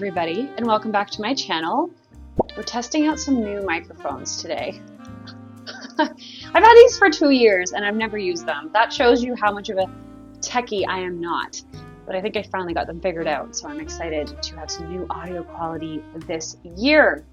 everybody, and welcome back to my channel. We're testing out some new microphones today. I've had these for 2 years and I've never used them. That shows you how much of a techie I am not. But I think I finally got them figured out, so I'm excited to have some new audio quality this year.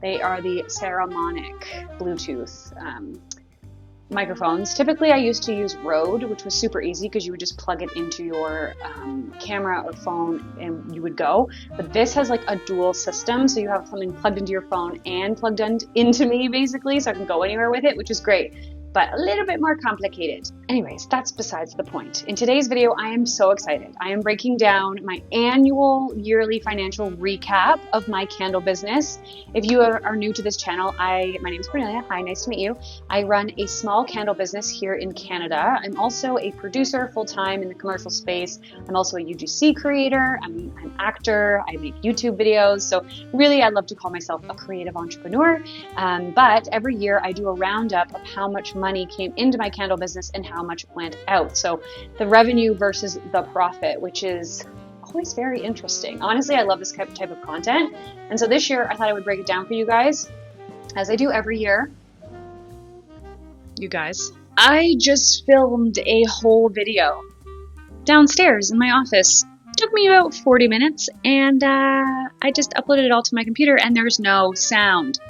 They are the Saramonic Bluetooth microphones. Typically I used to use Rode, which was super easy because you would just plug it into your camera or phone and you would go. But this has like a dual system, so you have something plugged into your phone and plugged into me basically, so I can go anywhere with it, which is great, but a little bit more complicated. Anyways, that's besides the point. In today's video, I am so excited. I am breaking down my annual yearly financial recap of my candle business. If you are new to this channel, my name is Cornelia. Hi, nice to meet you. I run a small candle business here in Canada. I'm also a producer full-time in the commercial space. I'm also a UGC creator. I'm an actor. I make YouTube videos. So really, I love to call myself a creative entrepreneur. But every year I do a roundup of how much money came into my candle business and how much went out. So the revenue versus the profit, which is always very interesting. Honestly, I love this type of content. And so this year I thought I would break it down for you guys, as I do every year. You guys, I just filmed a whole video downstairs in my office. It took me about 40 minutes and I just uploaded it all to my computer and there's no sound.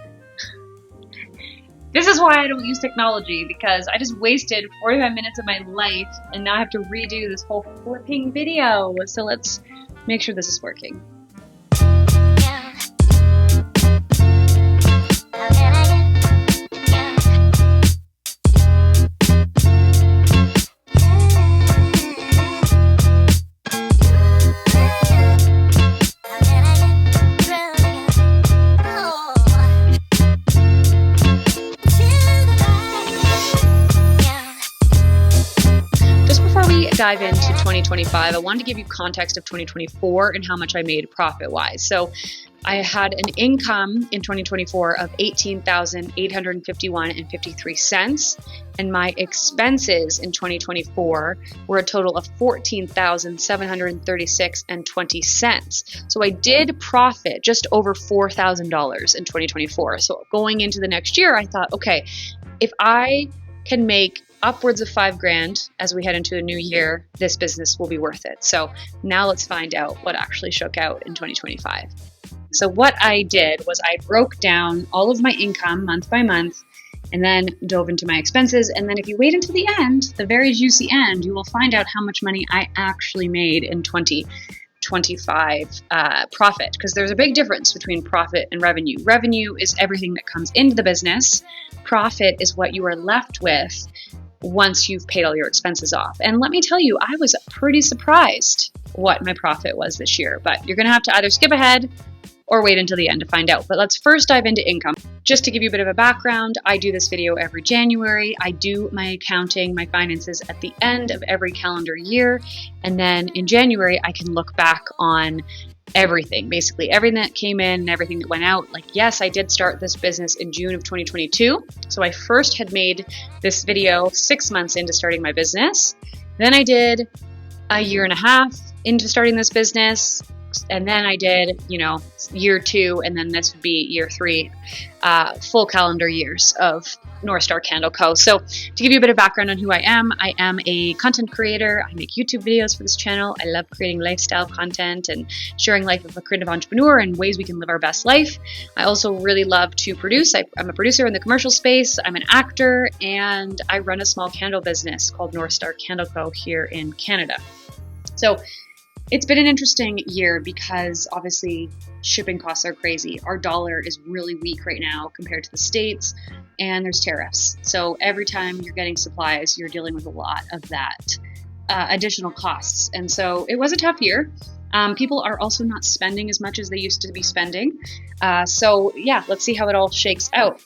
This is why I don't use technology, because I just wasted 45 minutes of my life and now I have to redo this whole flipping video. So let's make sure this is working. Dive into 2025, I wanted to give you context of 2024 and how much I made profit-wise. So I had an income in 2024 of $18,851.53, and my expenses in 2024 were a total of $14,736.20. So I did profit just over $4,000 in 2024. So going into the next year, I thought, okay, if I can make upwards of $5,000 as we head into a new year, this business will be worth it. So now let's find out what actually shook out in 2025. So what I did was I broke down all of my income month by month and then dove into my expenses. And then if you wait until the end, the very juicy end, you will find out how much money I actually made in 2025 profit, because there's a big difference between profit and revenue. Revenue is everything that comes into the business. Profit is what you are left with once you've paid all your expenses off. And let me tell you, I was pretty surprised what my profit was this year, but you're going to have to either skip ahead or wait until the end to find out. But let's first dive into income. Just to give you a bit of a background, I do this video every January. I do my accounting, my finances at the end of every calendar year. And then in January, I can look back on everything, basically everything that came in and everything that went out. Like, yes, I did start this business in June of 2022. So I first had made this video 6 months into starting my business. Then I did a year and a half into starting this business. And then I did, year 2, and then this would be year 3, full calendar years of North Star Candle Co. So to give you a bit of background on who I am a content creator. I make YouTube videos for this channel. I love creating lifestyle content and sharing life of a creative entrepreneur and ways we can live our best life. I also really love to produce. I'm a producer in the commercial space. I'm an actor, and I run a small candle business called North Star Candle Co. here in Canada. So it's been an interesting year because obviously shipping costs are crazy. Our dollar is really weak right now compared to the States, and there's tariffs. So every time you're getting supplies, you're dealing with a lot of that additional costs. And so it was a tough year. People are also not spending as much as they used to be spending. So yeah, let's see how it all shakes out.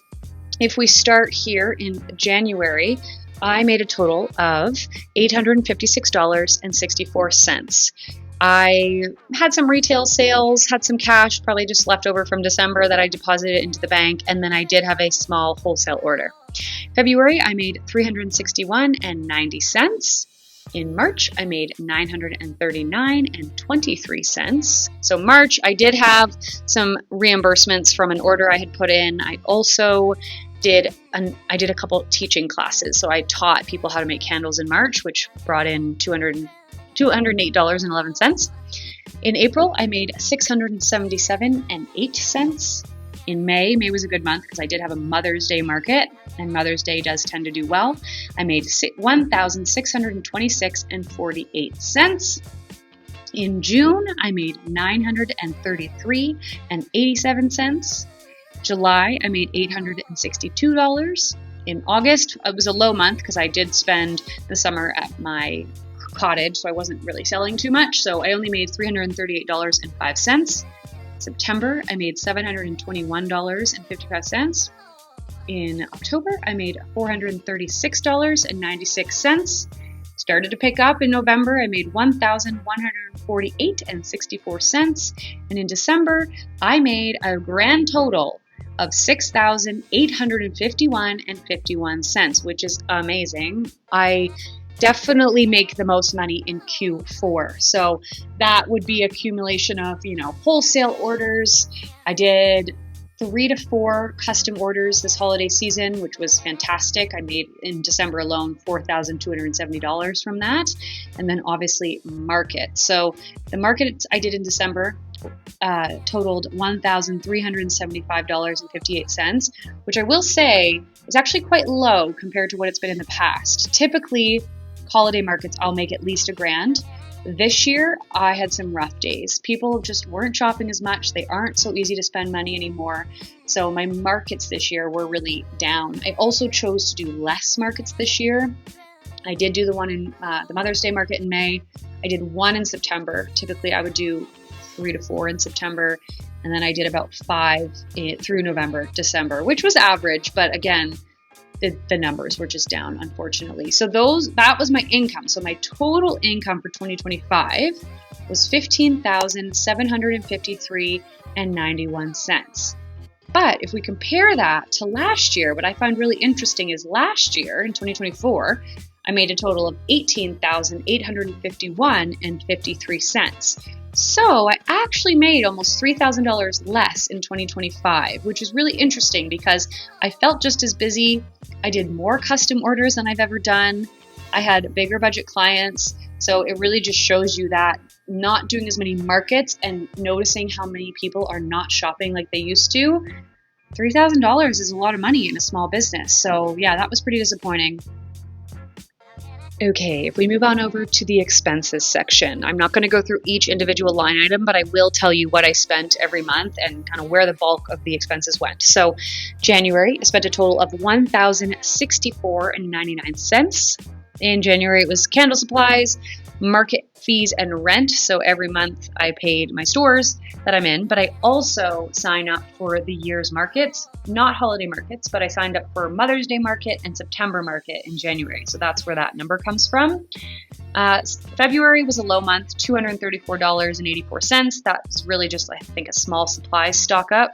If we start here in January, I made a total of $856.64. I had some retail sales, had some cash, probably just left over from December that I deposited into the bank, and then I did have a small wholesale order. February, I made $361.90. In March, I made $939.23. So March, I did have some reimbursements from an order I had put in. I also did a couple teaching classes. So I taught people how to make candles in March, which brought in $208.11. In April, I made $677.08. In May was a good month because I did have a Mother's Day market, and Mother's Day does tend to do well. I made $1,626.48. In June, I made $933.87. July, I made $862. In August, it was a low month because I did spend the summer at my cottage, so I wasn't really selling too much. So I only made $338.05. September, I made $721.55. In October, I made $436.96. Started to pick up in November. I made $1,148.64. And in December, I made a grand total of $6,851.51, which is amazing. I definitely make the most money in Q4. So that would be accumulation of, wholesale orders. I did 3 to 4 custom orders this holiday season, which was fantastic. I made in December alone $4,270 from that. And then obviously market. So the market I did in December totaled $1,375.58, which I will say is actually quite low compared to what it's been in the past. Typically, holiday markets, I'll make at least $1,000. This year, I had some rough days. People just weren't shopping as much. They aren't so easy to spend money anymore. So my markets this year were really down. I also chose to do less markets this year. I did do the one in the Mother's Day market in May. I did one in September. Typically, I would do 3 to 4 in September. And then I did about 5 through November, December, which was average. But again, the numbers were just down, unfortunately. So that was my income. So my total income for 2025 was $15,753.91. But if we compare that to last year, what I find really interesting is last year in 2024, I made a total of $18,851.53. So I actually made almost $3,000 less in 2025, which is really interesting because I felt just as busy. I did more custom orders than I've ever done. I had bigger budget clients. So it really just shows you that not doing as many markets and noticing how many people are not shopping like they used to, $3,000 is a lot of money in a small business. So yeah, that was pretty disappointing. Okay, if we move on over to the expenses section, I'm not going to go through each individual line item, but I will tell you what I spent every month and kind of where the bulk of the expenses went. So January, I spent a total of $1,064.99. In January, it was candle supplies, market fees, and rent. So every month I paid my stores that I'm in, but I also sign up for the year's markets, not holiday markets, but I signed up for Mother's Day market and September market in January. So that's where that number comes from. February was a low month, $234.84. That was really just, I think, a small supplies stock up.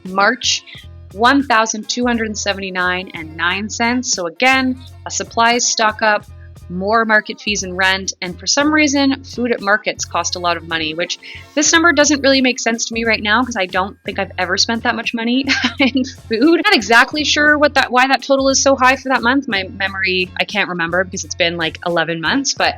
March, $1,279.09. So again, a supplies stock up, more market fees and rent, and for some reason, food at markets cost a lot of money, which this number doesn't really make sense to me right now because I don't think I've ever spent that much money in food. I'm not exactly sure why that total is so high for that month. My memory, I can't remember because it's been like 11 months, but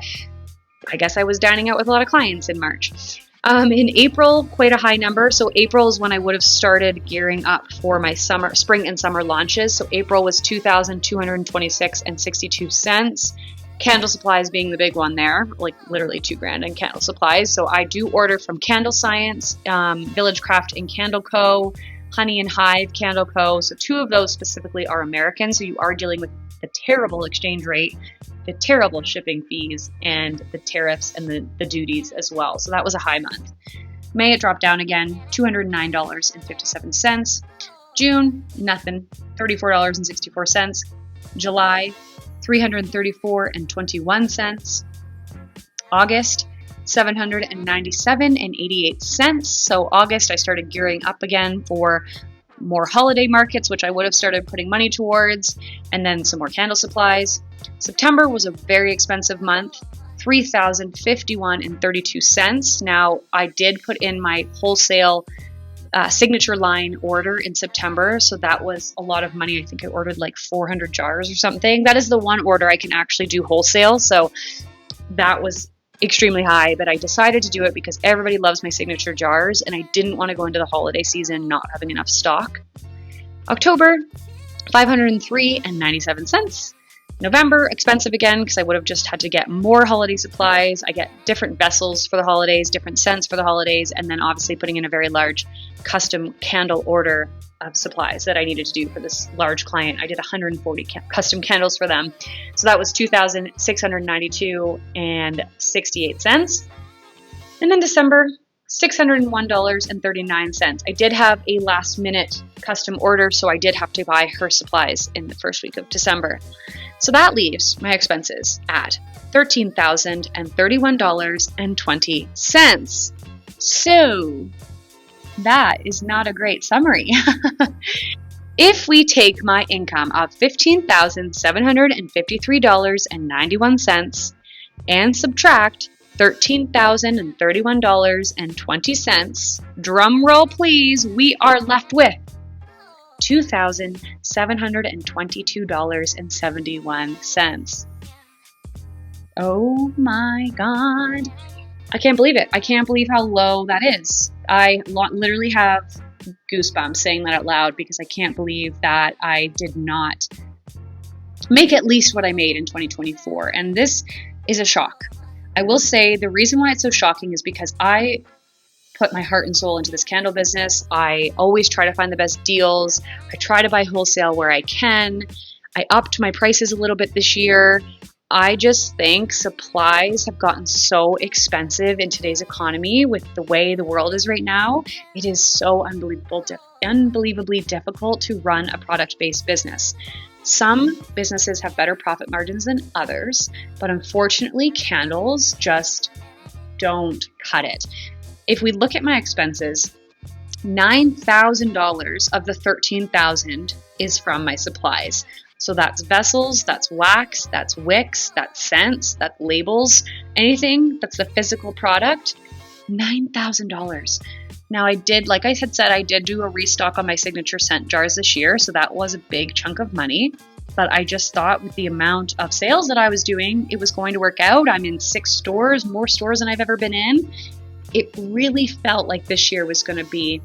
I guess I was dining out with a lot of clients in March. In April, quite a high number. So April is when I would have started gearing up for my spring and summer launches. So April was $2,226.62. Candle supplies being the big one there, like literally $2,000 in candle supplies. So I do order from Candle Science, Village Craft and Candle Co., Honey and Hive Candle Co. So 2 of those specifically are American. So you are dealing with the terrible exchange rate, the terrible shipping fees, and the tariffs and the duties as well. So that was a high month. May, it dropped down again, $209.57. June, nothing, $34.64. July, $334.21. August, $797.88. So August, I started gearing up again for more holiday markets, which I would have started putting money towards, and then some more candle supplies. September was a very expensive month, $3,051.32. Now, I did put in my wholesale signature line order in September, so that was a lot of money. I think I ordered like 400 jars or something. That is the one order I can actually do wholesale, so that was extremely high, but I decided to do it because everybody loves my signature jars, and I didn't want to go into the holiday season not having enough stock. October, $503.97. November, expensive again because I would have just had to get more holiday supplies. I get different vessels for the holidays, different scents for the holidays, and then obviously putting in a very large custom candle order of supplies that I needed to do for this large client. I did 140 custom candles for them. So that was $2,692.68. And then December, $601.39. I did have a last minute custom order, so I did have to buy her supplies in the first week of December. So that leaves my expenses at $13,031.20. So that is not a great summary. If we take my income of $15,753.91 and subtract $13,031.20, drum roll please, we are left with $2,722.71. Oh my God. I can't believe it. I can't believe how low that is. I literally have goosebumps saying that out loud because I can't believe that I did not make at least what I made in 2024. And this is a shock. I will say the reason why it's so shocking is because I put my heart and soul into this candle business. I always try to find the best deals. I try to buy wholesale where I can. I upped my prices a little bit this year. I just think supplies have gotten so expensive in today's economy with the way the world is right now. It is so unbelievably difficult to run a product-based business. Some businesses have better profit margins than others, but unfortunately, candles just don't cut it. If we look at my expenses, $9,000 of the $13,000 is from my supplies. So that's vessels, that's wax, that's wicks, that's scents, that's labels, anything that's the physical product, $9,000. Now I did, like I had said, I did do a restock on my signature scent jars this year, so that was a big chunk of money. But I just thought with the amount of sales that I was doing, it was going to work out. I'm in 6 stores, more stores than I've ever been in. It really felt like this year was going to be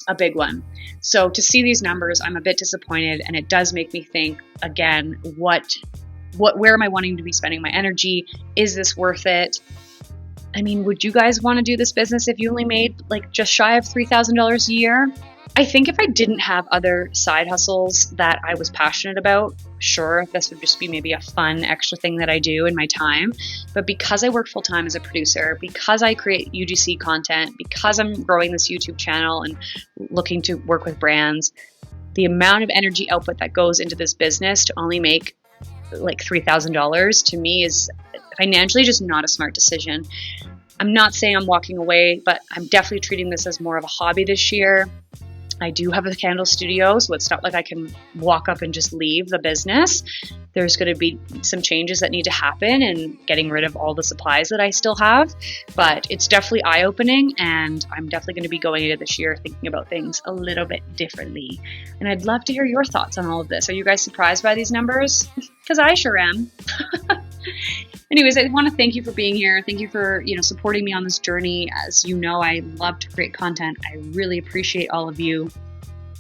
a big one. So to see these numbers, I'm a bit disappointed, and it does make me think again, where am I wanting to be spending my energy? Is this worth it? I mean, would you guys want to do this business if you only made like just shy of $3,000 a year? I think if I didn't have other side hustles that I was passionate about, sure, this would just be maybe a fun extra thing that I do in my time. But because I work full time as a producer, because I create UGC content, because I'm growing this YouTube channel and looking to work with brands, the amount of energy output that goes into this business to only make like $3,000 to me is financially just not a smart decision. I'm not saying I'm walking away, but I'm definitely treating this as more of a hobby this year. I do have a candle studio, so it's not like I can walk up and just leave the business. There's going to be some changes that need to happen and getting rid of all the supplies that I still have, but it's definitely eye-opening, and I'm definitely going to be going into this year thinking about things a little bit differently. And I'd love to hear your thoughts on all of this. Are you guys surprised by these numbers? Because I sure am. Anyways, I want to thank you for being here. Thank you for, supporting me on this journey. As you know, I love to create content. I really appreciate all of you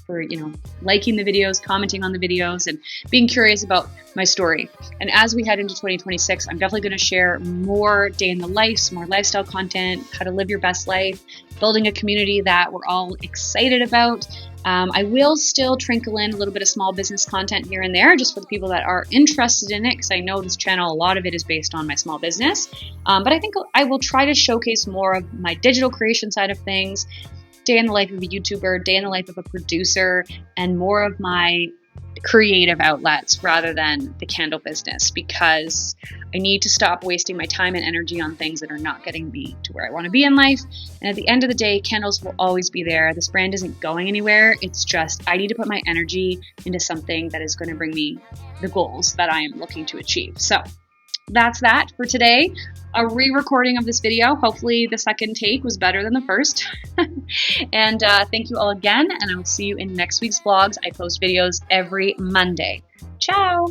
for, liking the videos, commenting on the videos, and being curious about my story. And as we head into 2026, I'm definitely going to share more day in the life, some more lifestyle content, how to live your best life, building a community that we're all excited about. I will still trinkle in a little bit of small business content here and there just for the people that are interested in it, because I know this channel, a lot of it is based on my small business. But I think I will try to showcase more of my digital creation side of things, day in the life of a YouTuber, day in the life of a producer, and more of my creative outlets rather than the candle business, because I need to stop wasting my time and energy on things that are not getting me to where I want to be in life. And at the end of the day, candles will always be there. This brand isn't going anywhere. It's just I need to put my energy into something that is going to bring me the goals that I am looking to achieve. So that's that for today. A re-recording of this video. Hopefully the second take was better than the first. And thank you all again, and I will see you in next week's vlogs. I post videos every Monday. Ciao!